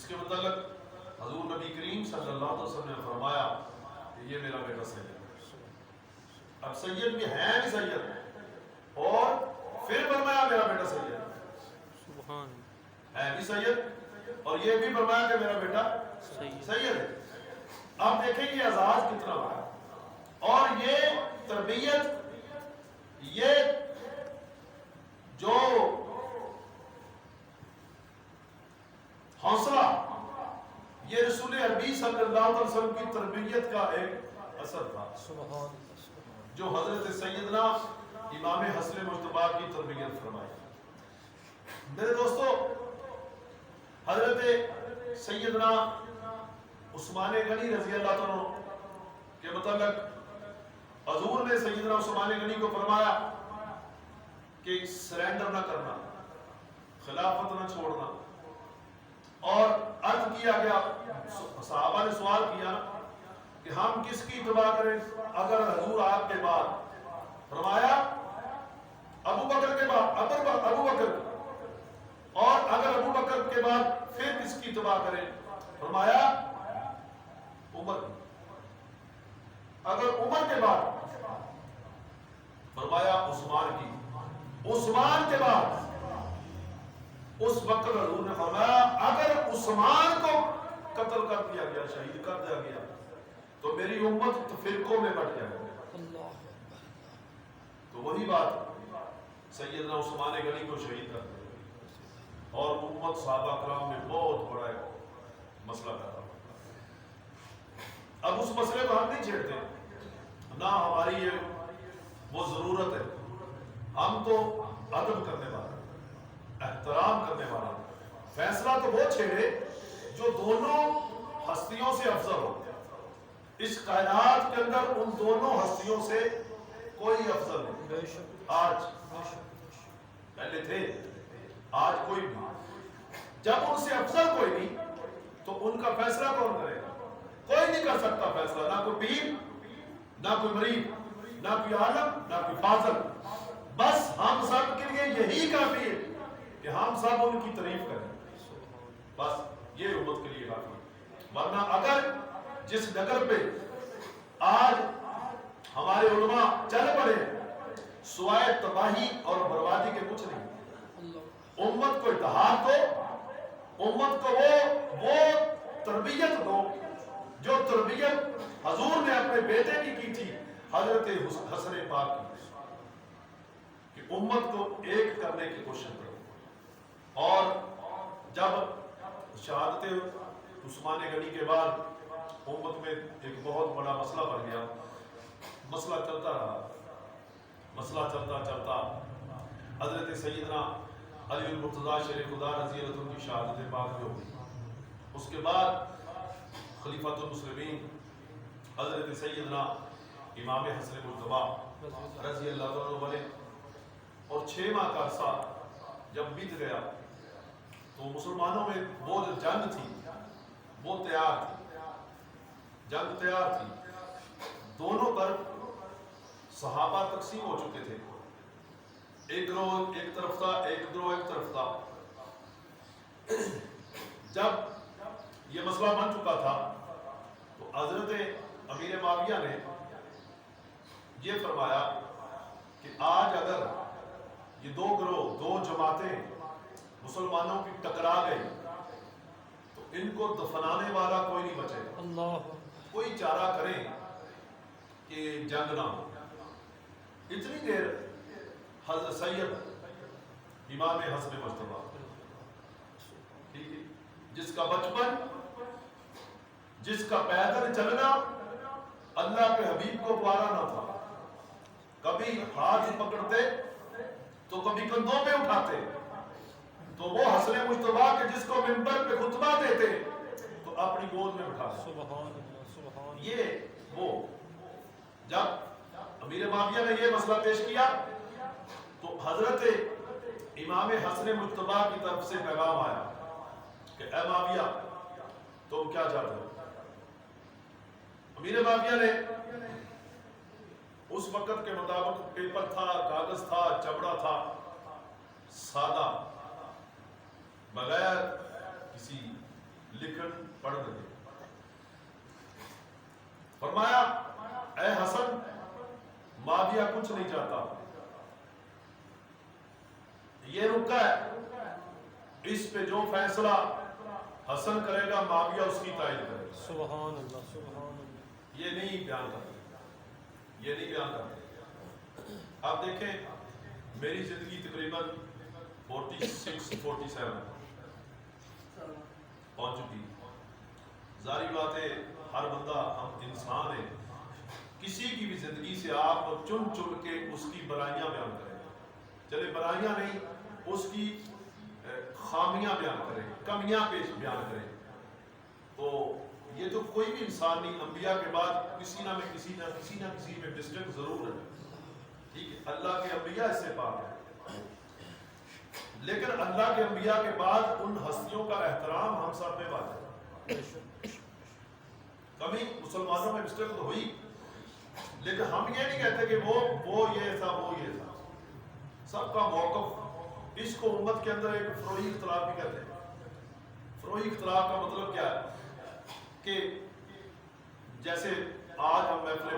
جس کے متعلق حضور نبی کریم صلی اللہ علیہ وسلم نے فرمایا کہ یہ میرا بیٹا سید ہے۔ اب سید بھی ہیں بھی سید، اور پھر فرمایا میرا بیٹا سید ہے بھی سید، اور یہ بھی فرمایا کہ میرا بیٹا سید ہے۔ اب دیکھیں یہ اعزاز کتنا بڑا، اور یہ تربیت، یہ جو حوصلہ، یہ رسول عربی صلی اللہ علیہ وسلم کی تربیت کا ایک اثر تھا جو حضرت سیدنا امام حسن مجتبی کی تربیت فرمائی۔ میرے دوستو، حضرت سیدنا عثمان غنی رضی اللہ عنہ کے متعلق حضور نے سیدنا عثمان غنی کو فرمایا کہ سرینڈر نہ کرنا، خلافت نہ چھوڑنا، اور عرض کیا گیا، صحابہ نے سوال کیا کہ ہم کس کی اتباع کریں اگر حضور آپ کے بعد؟ فرمایا ابو بکر کے بعد، ابو بکر کی، اور اگر ابو بکر کے بعد پھر کس کی اتباع کریں؟ فرمایا عمر کی، اگر عمر کے بعد فرمایا عثمان کی، عثمان کے بعد اس وقت حضور نے فرمایا اگر عثمان کو قتل کر دیا گیا، شہید کر دیا گیا، تو میری امت فرقوں میں بٹ جائے گی۔ تو وہی بات سیدنا عثمان غنی کو شہید کر دیا، اور امت صحابہ کرام میں بہت بڑا مسئلہ پیدا ہوا۔ اب اس مسئلے کو ہم نہیں چھیڑتے، نہ ہماری یہ وہ ضرورت ہے، ہم تو ادب کرنے والے، احترام کرنے والا، فیصلہ تو وہ چھیڑے جو دونوں ہستیوں سے افضل ہو۔ اس کائنات کے اندر ان دونوں ہستیوں سے کوئی افضل نہیں، آج پہلے تھے، آج کوئی نہیں۔ جب ان سے افضل کوئی نہیں تو ان کا فیصلہ کون کرے گا؟ کوئی نہیں کر سکتا فیصلہ، نہ کوئی پیر، نہ کوئی مریض، نہ کوئی عالم، نہ کوئی فاضل۔ بس ہم سب کے لیے یہی کافی ہے کہ ہم سب ان کی تعریف کریں، بس یہ امت کے لیے کافی ہے۔ ورنہ اگر جس ڈگر پہ آج ہمارے علماء چل پڑے سوائے تباہی اور بربادی کے کچھ نہیں۔ امت کو اتحاد دو، امت کو وہ تربیت دو جو تربیت حضور نے اپنے بیٹے کی تھی، حضرت حسن پاک کی، کہ امت کو ایک کرنے کی کوشش کرو۔ اور جب شہادت عثمان غنی کے بعد امت میں ایک بہت بڑا مسئلہ بن گیا، مسئلہ چلتا رہا، مسئلہ چلتا چلتا حضرت سیدنا علی المرتضیٰ شیر خدا رضی اللہ عنہ کی شہادت پاک جو ہوئی، اس کے بعد خلیفۃ المسلمین حضرت سیدنا امام حسن مجتبی رضی اللہ عنہ بنے، اور 6 ماہ کا عرصہ جب بیت گیا تو مسلمانوں میں وہ جو جنگ تھی وہ تیار تھی، جنگ تیار تھی، دونوں طرف صحابہ تقسیم ہو چکے تھے، ایک گروہ ایک طرف تھا، ایک گروہ ایک طرف تھا۔ جب یہ مسئلہ بن چکا تھا تو حضرت امیر معاویہ نے یہ فرمایا کہ آج اگر یہ 2 گروہ، 2 جماعتیں مسلمانوں کی ٹکرا گئی تو ان کو دفنانے والا کوئی نہیں بچے گا، کوئی چارہ کریں کہ جنگ نہ ہو۔ اتنی دیر حضرت سید امام حسن مجتبی، ٹھیک ہے، جس کا بچپن، جس کا پیدل چلنا اللہ کے حبیب کو پیارا نہ تھا، کبھی ہاتھ پکڑتے تو کبھی کندھوں پہ اٹھاتے، تو وہ حسن مجتبی کے جس کو منبر پہ خطبہ دیتے تو اپنی گود میں اٹھاتے۔ یہ وہ جب امیر معاویہ نے یہ مسئلہ پیش کیا تو حضرت امام حسن مجتبی کی طرف سے پیغام آیا کہ اے معاویہ تم کیا چاہتے ہو؟ امیر معاویہ نے اس وقت کے مطابق پیپر تھا، کاغذ تھا، چمڑا تھا، سادہ، بغیر کسی لکھن پڑھ دے. فرمایا اے حسن معاویہ کچھ نہیں چاہتا, یہ رکا ہے, اس پہ جو فیصلہ حسن کرے گا معاویہ اس کی تائید کرے گا. سبحان اللہ سبحان اللہ. یہ نہیں بیان کرتے, یہ نہیں بیان کرتے. آپ دیکھیں میری زندگی تقریباً 46-47 پہنچ چکی. ظاہری بات ہے ہر بندہ, ہم انسان ہیں, کسی کی بھی زندگی سے آپ چن چن کے اس کی برائیاں بیان کریں, چلے برائیاں نہیں, اس کی خامیاں بیان کریں, کمیاں پیش بیان کریں. تو یہ تو کوئی بھی انسان نہیں, انبیاء کے بعد کسی نہ کسی میں مسٹیک ضرور ہے. ٹھیک ہے, اللہ کے انبیاء اس سے پاک ہیں, لیکن اللہ کے انبیاء کے بعد ان ہستیوں کا احترام ہم سب میں واجب ہے. کبھی مسلمانوں میں مسٹیک تو ہوئی, لیکن ہم یہ نہیں کہتے کہ وہ یہ تھا وہ یہ تھا. سب کا موقف, اس کو امت کے اندر ایک فروعی اختلاف بھی کہتے ہیں. فروعی اختلاف کا مطلب کیا ہے کہ جیسے آج ہم محفل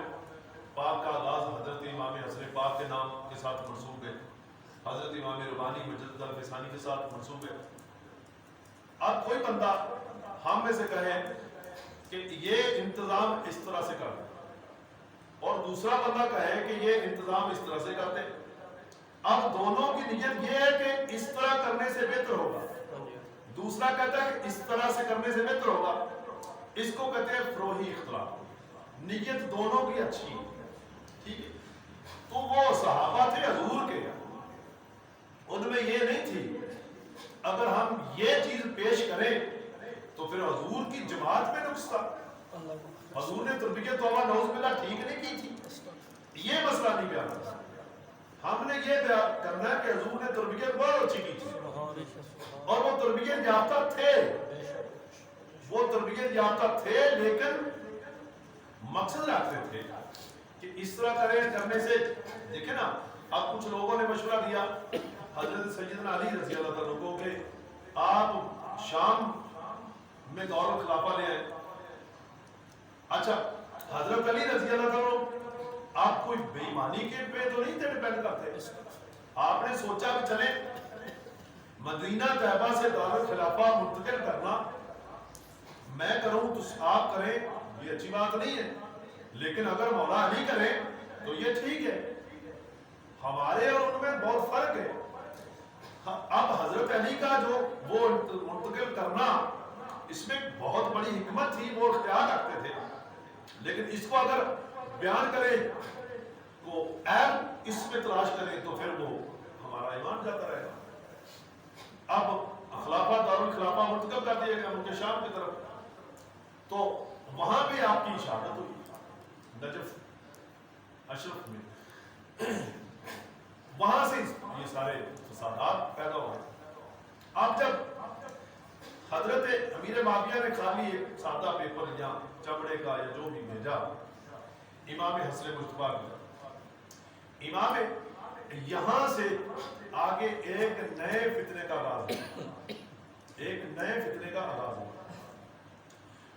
پاک کا آغاز حضرت امام حسن پاک کے نام کے ساتھ منسوب ہے, حضرت امام ربانی مجدد الفسانی کے ساتھ منسوب ہے. اب کوئی بندہ ہم میں سے کہے کہ یہ انتظام اس طرح سے کر دیں, اور دوسرا بندہ کہے کہ یہ انتظام اس طرح سے کر دیں. اب دونوں کی نیت یہ ہے کہ اس طرح کرنے سے بہتر ہوگا, دوسرا کہتا ہے کہ اس طرح سے کرنے سے بہتر ہوگا. اس کو کہتے ہیں فروعی اختلاف. نیت دونوں کی اچھی ہے, ٹھیک ہے. تو وہ صحابہ تھے حضور کے, ان میں یہ نہیں تھی اگر ہم یہ چیز پیش کریں تو پھر حضور کی جماعت میں نقص تھا, حضور نے تربیت توبہ نعوذ باللہ ٹھیک نہیں کی تھی, یہ مسئلہ نہیں بیان کرنا. ہم نے یہ بیان کرنا ہے کہ حضور نے تربیت بہت اچھی کی تھی, اور وہ تربیت یافتہ تھے, وہ تربیت یافتہ تھے, لیکن مقصد رکھتے تھے کہ اس طرح کرنے سے. دیکھیں نا, اب کچھ لوگوں نے مشورہ دیا حضرت سیدنا علی رضی اللہ عنہ کو کہ آپ شام میں دور الخلافہ لے آئے. اچھا, حضرت علی رضی اللہ عنہ آپ کوئی بے ایمانی کے پہ تو نہیں تھے ڈیپینڈ کرتے. آپ نے سوچا کہ چلے مدینہ طیبہ سے دار الخلافہ منتقل کرنا میں کروں تو آپ کریں, یہ اچھی بات نہیں ہے, لیکن اگر مولا علی کریں تو یہ ٹھیک ہے. ہمارے اور ان میں بہت فرق ہے. اب حضرت علی کا جو وہ منتقل کرنا, اس میں بہت بڑی حکمت تھی, وہ اختیار رکھتے تھے, لیکن اس کو اگر بیان کریں تو عیب اس میں تلاش کریں تو پھر وہ ہمارا ایمان جاتا رہے گا. اب خلافہ دارالخلافہ منتقل کر دیا گیا ملک شام کی طرف, تو وہاں بھی آپ کی اشارت ہوئی نجف اشرف میں, وہاں سے یہ سارے فسادات پیدا ہوئے. اب جب حضرت امیر معاویہ نے خالی ایک سادہ پیپر یا چمڑے کا یا جو بھی بھیجا امام حسن مجتبیٰ کی, امام یہاں سے آگے ایک نئے فتنے کا آغاز ہوا, ایک نئے فتنے کا آغاز ہوا.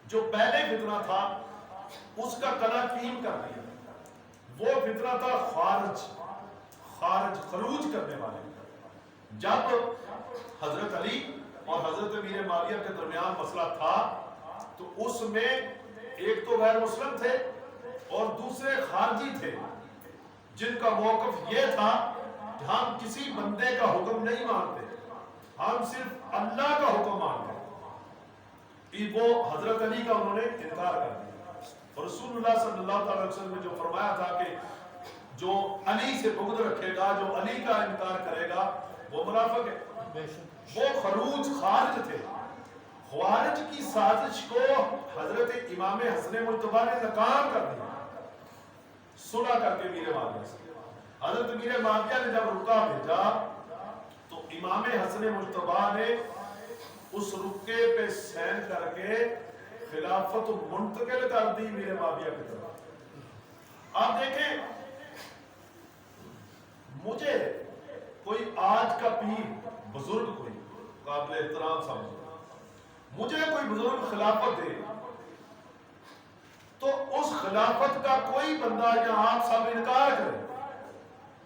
جو پہلے فتنہ تھا اس کا کلا کیم کر دیا. وہ فتنہ تھا خروج کرنے والے. جب حضرت علی اور حضرت امیر معاویہ کے درمیان مسئلہ تھا تو اس میں ایک تو غیر مسلم تھے اور دوسرے خارجی تھے, جن کا موقف یہ تھا کہ ہم کسی بندے کا حکم نہیں مانتے, ہم صرف اللہ کا حکم مانتے. وہ حضرت علی کا انہوں نے انکار کر دیا, اور رسول اللہ صلی اللہ علیہ وسلم نے جو فرمایا تھا کہ جو علی سے بغض رکھے گا, جو علی کا انکار کرے گا وہ منافق ہے. وہ خارج تھے. خوارج کی سازش کو حضرت امام حسن مجتبیٰ نے ناکام کر دیا صلح کر کے میرے معاویہ سے. حضرت امیر معاویہ نے جب رکا بھیجا تو امام حسن مجتبیٰ نے اس رکے پہ سین کر کے خلافت منتقل کر دی میرے معاویہ کی طرف. آپ دیکھیں, مجھے کوئی آج کا پیر بزرگ کوئی قابل احترام سمجھے, مجھے کوئی بزرگ خلافت دے تو اس خلافت کا کوئی بندہ یا آپ سب انکار کرے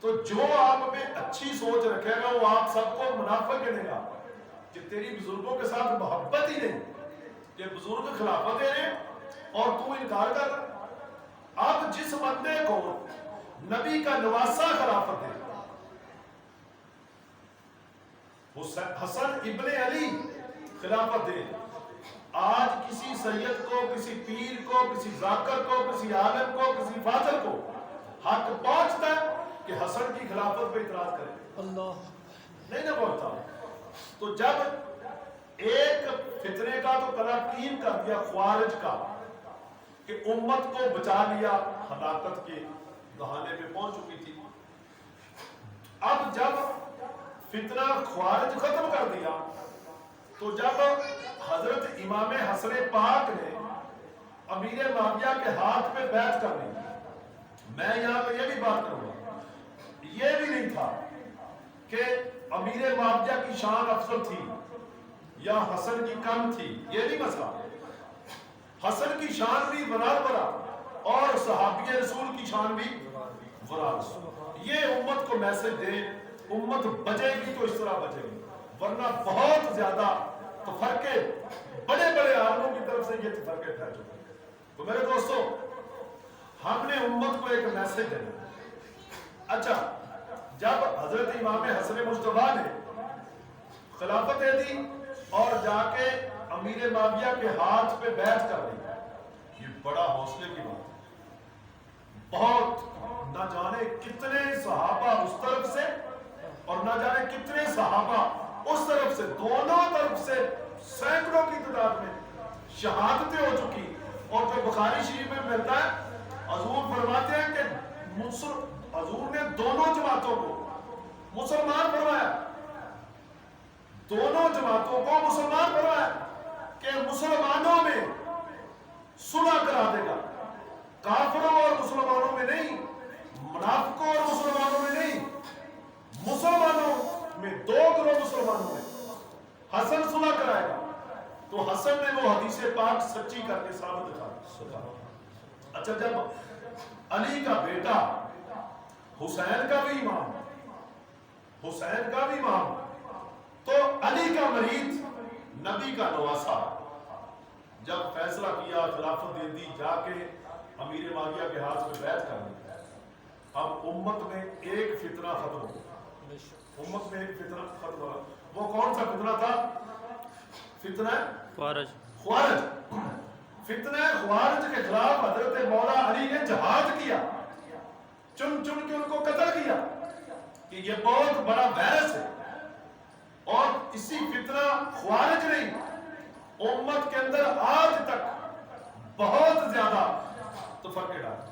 تو جو آپ میں اچھی سوچ رکھے گا وہ آپ سب کو منافق گنے گا کہ تیری بزرگوں کے ساتھ محبت ہی نہیں کہ بزرگ خلافت دے رہے اور تو انکار کر رہا۔ اب جس بندے کو نبی کا نواسا خلافت دے، حسن ابن علی خلافت دے، آج کسی سید کو، کسی پیر کو، کسی ذاکر کو، کسی عالم کو، کسی فاضل کو حق پہنچتا ہے کہ حسن کی خلافت پہ اعتراض کرے؟ اللہ نہیں نہ پہنچتا۔ تو جب ایک فتنے کا تو تلقین کر دیا خوارج کا کہ امت کو بچا لیا، ہلاکت کے دہانے پہ پہنچ چکی تھی، اب جب فتنہ خوارج ختم کر دیا تو جب حضرت امام حسن پاک نے امیر معاویہ کے ہاتھ پہ بیعت کر لی، میں یہاں پہ یہ بھی بات کروں گا، یہ بھی نہیں تھا کہ امیر معاویہ کی شان افضل تھی یا حسن کی کم تھی، یہ نہیں مسئلہ۔ حسن کی شان بھی برابر اور صحابی رسول کی شان بھی برابر۔ یہ امت کو میسج دے، امت بچے گی تو اس طرح بچے گی، ورنہ بہت زیادہ تفرقے بڑے بڑے عالموں کی طرف سے یہ تفرقے پھیل چکے ہیں۔ تو میرے دوستو، ہم نے امت کو ایک میسج دینا۔ اچھا، جب حضرت امام حسن مجتبیٰ نے خلافت دے دی اور جا کے امیر معاویہ کے ہاتھ پہ بیعت کر دی، یہ بڑا حوصلے کی بات ہے۔ بہت نہ جانے کتنے صحابہ اس طرف سے اور نہ جانے کتنے صحابہ اس طرف سے، دونوں طرف سے سینکڑوں کی تعداد میں شہادتیں ہو چکی۔ اور جو بخاری شریف میں ملتا ہے، حضور فرماتے ہیں کہ حضور نے دونوں جماعتوں کو مسلمان فرمایا، دونوں جماعتوں کو مسلمان فرمایا کہ مسلمانوں میں صلح کرا دے گا، کافروں اور مسلمانوں میں نہیں، منافقوں اور مسلمانوں میں نہیں، مسلمانوں میں، دو گروہ مسلمانوں میں حسن صلح کرائے گا۔ تو حسن نے وہ حدیث پاک سچی کر کے ثابت دکھا۔ اچھا، جب علی کا بیٹا حسین کا بھی امام، حسین کا بھی امام، تو علی کا مرید نبی کا نواسا جب فیصلہ کیا، خلافت دے دی، جا کے امیر معاویہ کے ہاتھ میں بیعت کر دی، اب امت میں ایک فتنہ ختم ہو گیا، امت میں ایک فتنہ ختم ہو گیا۔ وہ کون سا فتنہ تھا؟ فتنہ خوارج۔ فتنہ خوارج کے خلاف حضرت مولا علی نے جہاد کیا، چن چن کے ان کو قتل کیا کہ یہ بہت بڑا وائرس ہے۔ اور اسی فتنہ خوارج نہیں، امت کے اندر آج تک بہت زیادہ تفرقے ڈالے۔